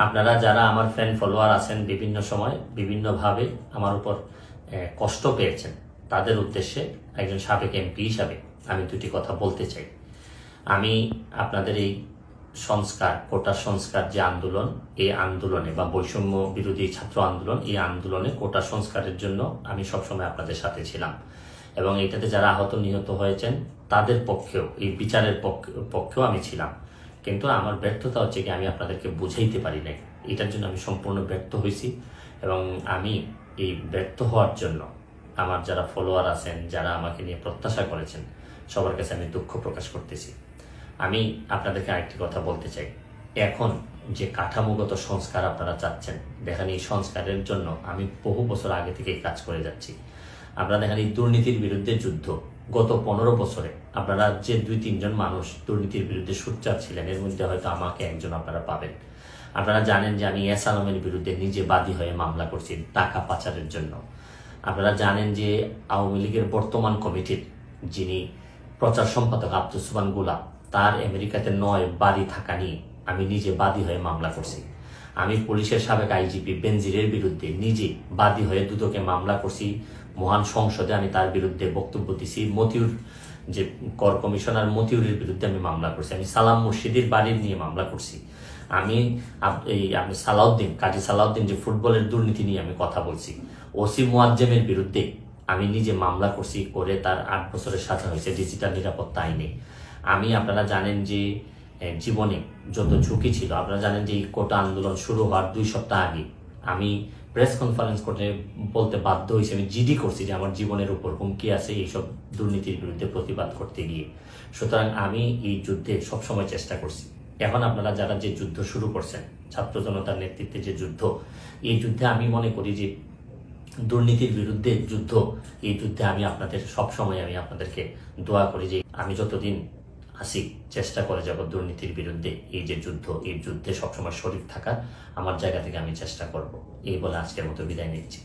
আপনারা যারা আমার ফ্যান ফলোয়ার আছেন বিভিন্ন সময় বিভিন্নভাবে আমার উপর কষ্ট পেয়েছেন, তাদের উদ্দেশ্যে একজন সাবেক এমপি হিসাবে আমি দুটি কথা বলতে চাই। আমি আপনাদের এই সংস্কার, কোটা সংস্কার যে আন্দোলন, এই আন্দোলনে বা বৈষম্য বিরোধী ছাত্র আন্দোলন, এই আন্দোলনে কোটা সংস্কারের জন্য আমি সবসময় আপনাদের সাথে ছিলাম এবং এটাতে যারা আহত নিহত হয়েছেন তাদের পক্ষেও, এই বিচারের পক্ষেও আমি ছিলাম। কিন্তু আমার ব্যর্থতা হচ্ছে কি, আমি আপনাদেরকে বুঝাইতে পারি নাই। এটার জন্য আমি সম্পূর্ণ ব্যর্থ হয়েছি এবং আমি এই ব্যর্থ হওয়ার জন্য আমার যারা ফলোয়ার আছেন, যারা আমাকে নিয়ে প্রত্যাশা করেছেন, সবার কাছে আমি দুঃখ প্রকাশ করতেছি। আমি আপনাদেরকে আরেকটি কথা বলতে চাই। এখন যে কাঠামোগত সংস্কার আপনারা চাচ্ছেন, দেখেন এই সংস্কারের জন্য আমি বহু বছর আগে থেকেই কাজ করে যাচ্ছি। আপনারা দেখেন এই দুর্নীতির বিরুদ্ধে যুদ্ধ গত 15 বছরে আপনারা যে 2-3 জন মানুষ দুর্নীতির বিরুদ্ধে সোচ্চার ছিলেন, এর মধ্যে হয়তো আমাকে একজন আপনারা পাবেন। আপনারা জানেন যে আমি এস আলমের বিরুদ্ধে নিজে বাদী হয়ে মামলা করছি টাকা পাচারের জন্য। আপনারা জানেন যে আওয়ামী লীগের বর্তমান কমিটির যিনি প্রচার সম্পাদক আব্দুস সুবহান গোলাপ, তার আমেরিকাতে 9 বাড়ি থাকা নিয়ে আমি নিজে বাদী হয়ে মামলা করছি। আমি পুলিশের সাবেক আইজিপি বেনজিরের বিরুদ্ধে নিজে বাদী হয়ে দুদকে মামলা করছি। মহান সংসদে আমি তার বিরুদ্ধে বক্তব্য দিছি। মতিউর যে কর কমিশনার মতিউরের বিরুদ্ধে আমি মামলা করছি। আমি সালাম মুর্শিদের বাড়ির নিয়ে মামলা করছি। আমি আপনি সালাউদ্দিন, কাজী সালাউদ্দিন যে ফুটবলের দুর্নীতি নিয়ে আমি কথা বলছি। ওসি মুয়াজ্জেমের বিরুদ্ধে আমি নিজে মামলা করছি, করে তার 8 বছরের সাজা হয়েছে ডিজিটাল নিরাপত্তা আইনে। আমি, আপনারা জানেন যে জীবনে যত ঝুঁকি ছিল, আপনারা জানেন যে এই কোটা আন্দোলন শুরু হওয়ার 2 সপ্তাহ আগে আমি প্রেস কনফারেন্স করে বলতে বাধ্য হয়েছি, আমি জিডি করছি যে আমার জীবনের উপর হুমকি আছে এইসব দুর্নীতির বিরুদ্ধে প্রতিবাদ করতে গিয়ে। সুতরাং আমি এই যুদ্ধে সবসময় চেষ্টা করছি। এখন আপনারা যারা যে যুদ্ধ শুরু করছেন, ছাত্র জনতার নেতৃত্বে যে যুদ্ধ, এই যুদ্ধে আমি মনে করি যে দুর্নীতির বিরুদ্ধে যুদ্ধ, এই যুদ্ধে আমি আপনাদের সবসময় আমি আপনাদেরকে দোয়া করি যে আমি যতদিন আসি চেষ্টা করে যাব দুর্নীতির বিরুদ্ধে এই যে যুদ্ধ, এই যুদ্ধে সবসময় শরীর থাকার আমার জায়গা থেকে আমি চেষ্টা করব। এই বলে আজকের মতো বিদায় নিচ্ছি।